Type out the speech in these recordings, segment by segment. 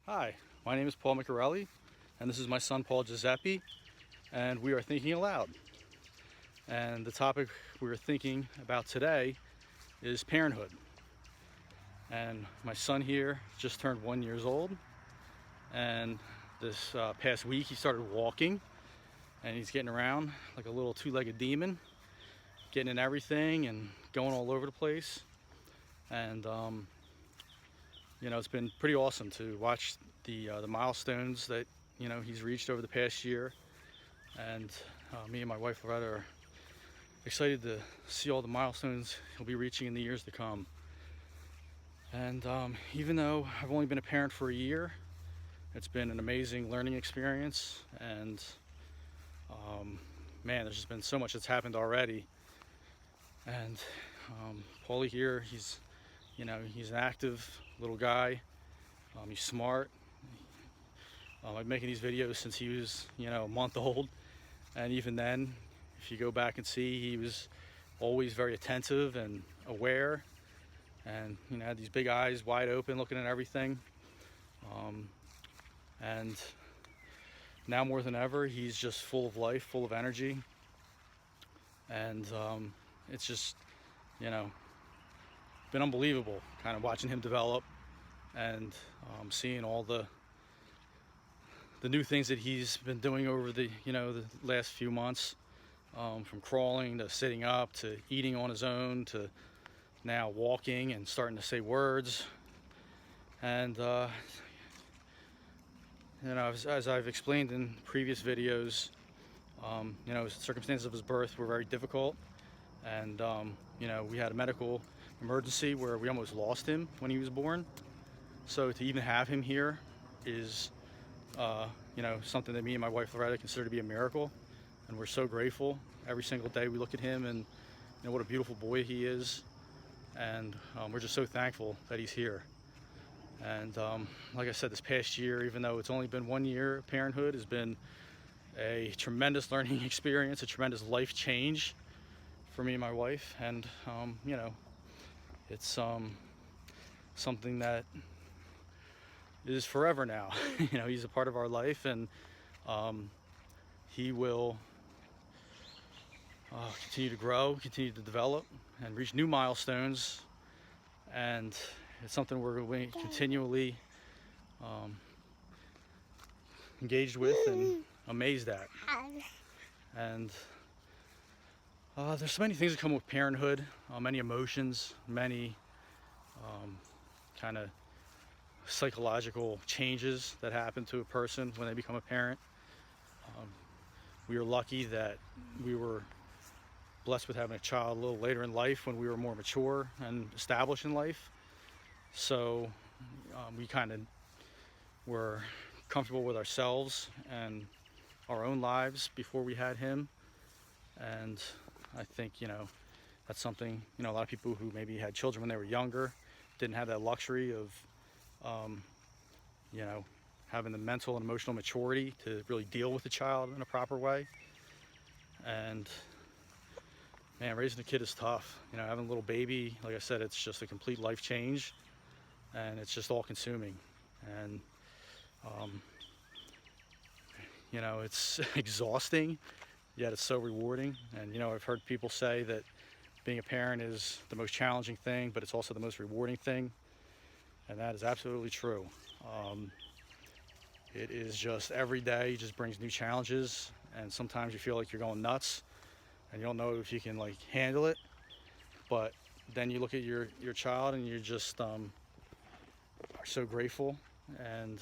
Hi, my name is Paul Micarelli, and this is my son Paul Giuseppe, and we are thinking aloud. And the topic we're thinking about today is parenthood. And my son here just turned 1 year old, and this past week he started walking, and he's getting around like a little two-legged demon, getting in everything and going all over the place. And it's been pretty awesome to watch the milestones that he's reached over the past year, and me and my wife Loretta are excited to see all the milestones he'll be reaching in the years to come. And even though I've only been a parent for a year, it's been an amazing learning experience, and man, there's just been so much that's happened already. And Paulie here, he's an active little guy. He's smart. I've been making these videos since he was, a month old. And even then, if you go back and see, he was always very attentive and aware. And, had these big eyes wide open looking at everything. And now more than ever, he's just full of life, full of energy. And it's just, been unbelievable kind of watching him develop, and seeing all the new things that he's been doing over the last few months, from crawling to sitting up to eating on his own to now walking and starting to say words. And as I've explained in previous videos, circumstances of his birth were very difficult, and we had a medical emergency where we almost lost him when he was born. So to even have him here is something that me and my wife Loretta consider to be a miracle, and we're so grateful. Every single day we look at him and what a beautiful boy he is, and we're just so thankful that he's here. And like I said, this past year, even though it's only been 1 year of parenthood, has been a tremendous learning experience, a tremendous life change for me and my wife. And it's something that is forever now. He's a part of our life, and he will continue to grow, continue to develop, and reach new milestones. And it's something we're going to continually engaged with and amazed at. And there's so many things that come with parenthood, many emotions, many kind of psychological changes that happen to a person when they become a parent. We are lucky that we were blessed with having a child a little later in life, when we were more mature and established in life. So we kind of were comfortable with ourselves and our own lives before we had him. And I think that's something a lot of people who maybe had children when they were younger didn't have that luxury of having the mental and emotional maturity to really deal with the child in a proper way. And man, raising a kid is tough. Having a little baby, like I said, it's just a complete life change, and it's just all consuming. And it's exhausting, yet it's so rewarding. And I've heard people say that being a parent is the most challenging thing, but it's also the most rewarding thing, and that is absolutely true. It is just every day just brings new challenges, and sometimes you feel like you're going nuts and you don't know if you can handle it. But then you look at your child and you're just are so grateful, and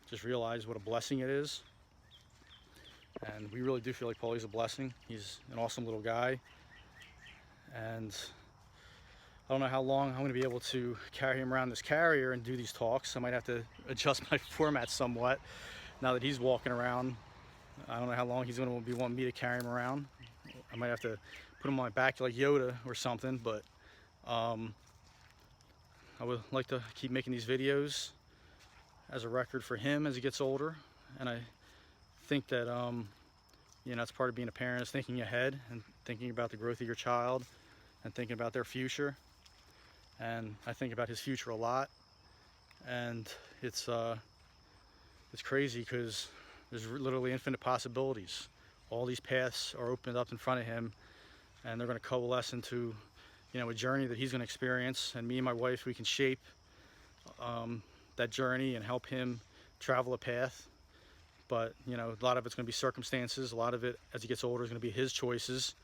just realize what a blessing it is. And we really do feel like Paulie's a blessing. He's an awesome little guy, and I don't know how long I'm going to be able to carry him around this carrier and do these talks. I might have to adjust my format somewhat now that he's walking around. I don't know how long he's going to be wanting me to carry him around. I might have to put him on my back like Yoda or something, but I would like to keep making these videos as a record for him as he gets older. And I think that it's part of being a parent, is thinking ahead and thinking about the growth of your child and thinking about their future. And I think about his future a lot, And it's crazy because there's literally infinite possibilities. All these paths are opened up in front of him, and they're going to coalesce into, a journey that he's going to experience. And me and my wife, we can shape that journey and help him travel a path. But a lot of it's going to be circumstances. A lot of it, as he gets older, is going to be his choices.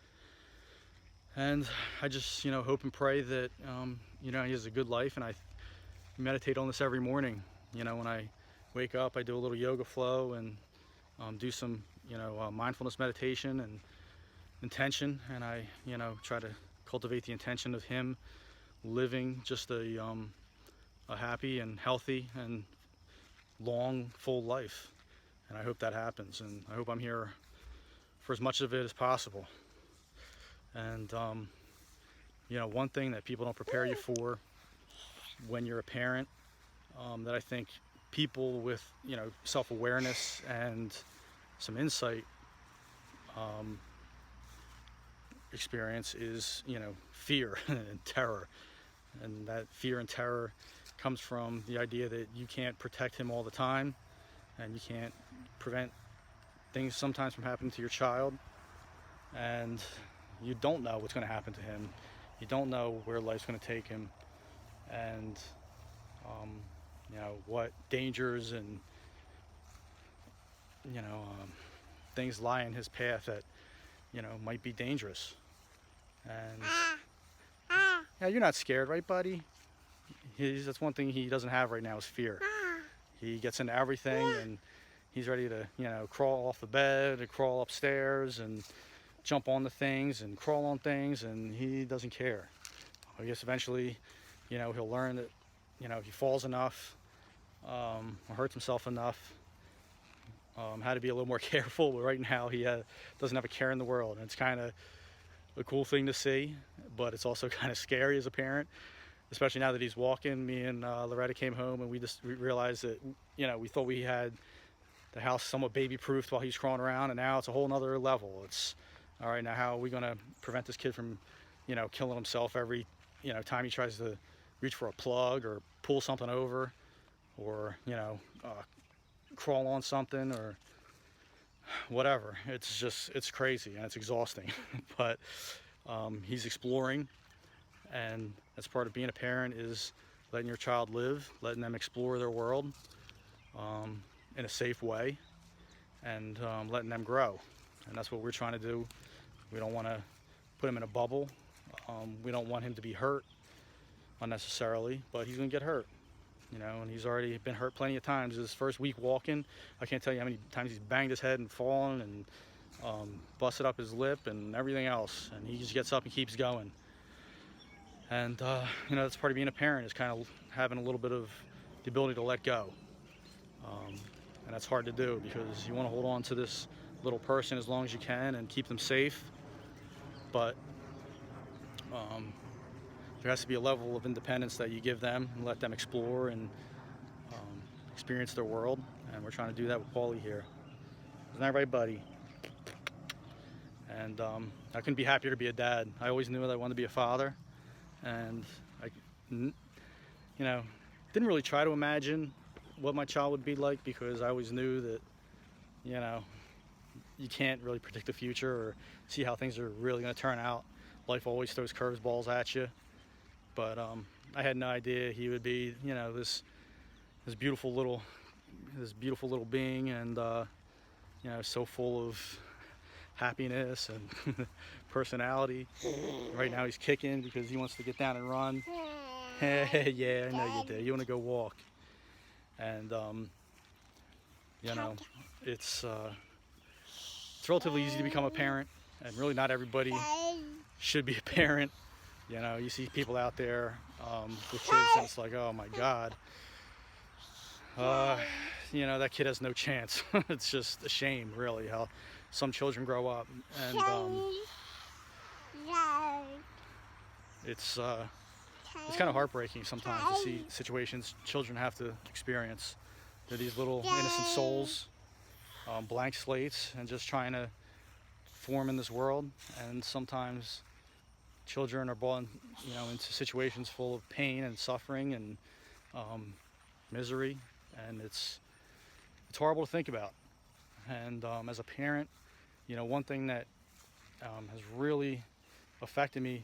And I just hope and pray that he has a good life. And I meditate on this every morning. When I wake up, I do a little yoga flow and do some mindfulness meditation and intention. And I try to cultivate the intention of him living just a happy and healthy and long, full life. And I hope that happens, and I hope I'm here for as much of it as possible. And one thing that people don't prepare you for when you're a parent, that I think people with self-awareness and some insight experience is fear and terror. And that fear and terror comes from the idea that you can't protect him all the time, and you can't prevent things sometimes from happening to your child, and you don't know what's going to happen to him. You don't know where life's going to take him, and what dangers and things lie in his path that might be dangerous. And yeah, you're not scared, right, buddy? That's one thing he doesn't have right now is fear. He gets into everything, and he's ready to, crawl off the bed and crawl upstairs and jump on the things and crawl on things, and he doesn't care. I guess eventually, he'll learn that, if he falls enough or hurts himself enough, how to be a little more careful. But right now, he doesn't have a care in the world, and it's kind of a cool thing to see, but it's also kind of scary as a parent. Especially now that he's walking. Me and Loretta came home, and we realized that, we thought we had the house somewhat baby-proofed while he's crawling around, and now it's a whole nother level. It's, all right, now how are we going to prevent this kid from, killing himself every, time he tries to reach for a plug or pull something over or, crawl on something or whatever. It's crazy and it's exhausting. But he's exploring. And that's part of being a parent, is letting your child live, letting them explore their world in a safe way, and letting them grow. And that's what we're trying to do. We don't want to put him in a bubble. We don't want him to be hurt unnecessarily, but he's going to get hurt. And he's already been hurt plenty of times. His first week walking, I can't tell you how many times he's banged his head and fallen and busted up his lip and everything else. And he just gets up and keeps going. And, that's part of being a parent, is kind of having a little bit of the ability to let go. And that's hard to do because you want to hold on to this little person as long as you can and keep them safe. But there has to be a level of independence that you give them and let them explore and experience their world. And we're trying to do that with Paulie here. Isn't that right, buddy? And I couldn't be happier to be a dad. I always knew that I wanted to be a father. And I, didn't really try to imagine what my child would be like, because I always knew that, you can't really predict the future or see how things are really going to turn out. Life always throws curveballs at you. But I had no idea he would be, this beautiful little being, and so full of happiness and personality. Right now he's kicking because he wants to get down and run. Yeah, I know you do. You want to go walk. And it's relatively easy to become a parent, and really not everybody should be a parent. You see people out there with kids, and it's like, oh my God, that kid has no chance. It's just a shame, really, how some children grow up, and it's kind of heartbreaking sometimes to see situations children have to experience. They're these little innocent souls, blank slates, and just trying to form in this world. And sometimes children are born, into situations full of pain and suffering, and misery, and it's horrible to think about. And as a parent, one thing that has really affected me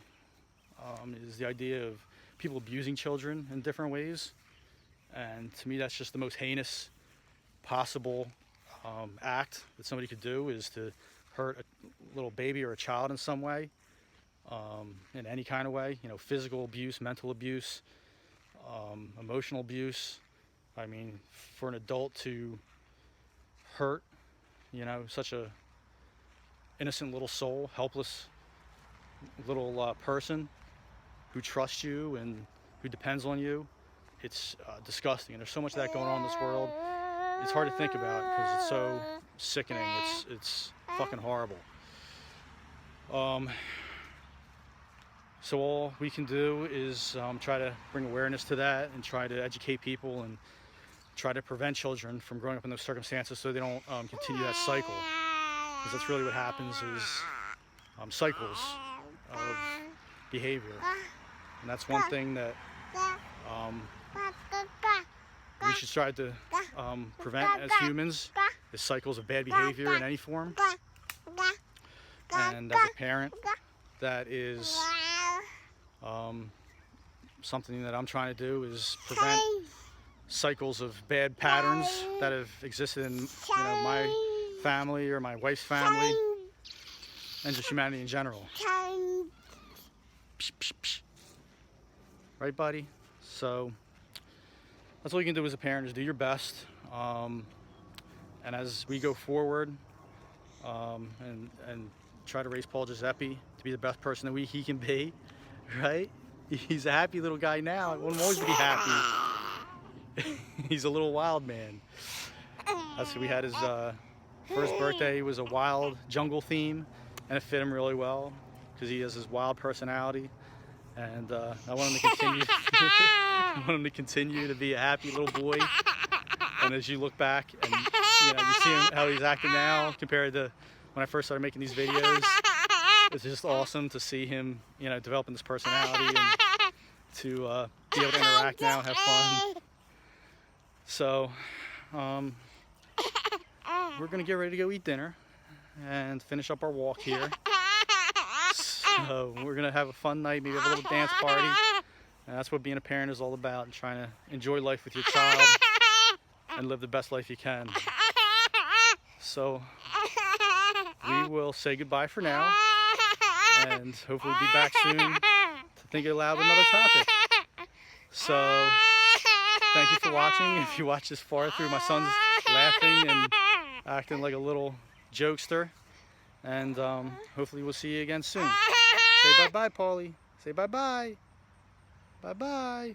is the idea of people abusing children in different ways. And to me, that's just the most heinous possible act that somebody could do, is to hurt a little baby or a child in some way, in any kind of way, physical abuse, mental abuse, emotional abuse. I mean, for an adult to hurt, such a innocent little soul, helpless little person who trusts you and who depends on you, it's disgusting. And there's so much of that going on in this world. It's hard to think about because it's so sickening. It's fucking horrible. So all we can do is try to bring awareness to that and try to educate people and try to prevent children from growing up in those circumstances so they don't continue that cycle. Because that's really what happens, is cycles of behavior. And that's one thing that we should try to prevent as humans, is cycles of bad behavior in any form. And as a parent, that is something that I'm trying to do, is prevent cycles of bad patterns that have existed in my family or my wife's family and just humanity in general. Psh, psh, psh. Right, buddy? So that's all you can do as a parent, is do your best. And as we go forward and try to raise Paul Giuseppe to be the best person that he can be, right? He's a happy little guy now. I want him always to be happy. He's a little wild man. So we had his first birthday. It was a wild jungle theme, and it fit him really well because he has his wild personality. And I want him to continue. I want him to continue to be a happy little boy. And as you look back and you see him, how he's acting now compared to when I first started making these videos, it's just awesome to see him, developing this personality and to be able to interact now and have fun. So we're gonna get ready to go eat dinner and finish up our walk here. So we're gonna have a fun night, maybe have a little dance party. And that's what being a parent is all about, and trying to enjoy life with your child and live the best life you can. So we will say goodbye for now, and hopefully be back soon to think aloud with another topic. So thank you for watching. If you watch this far through, my son's laughing and acting like a little jokester. And hopefully we'll see you again soon. Say bye-bye, Paulie. Say bye-bye. Bye-bye.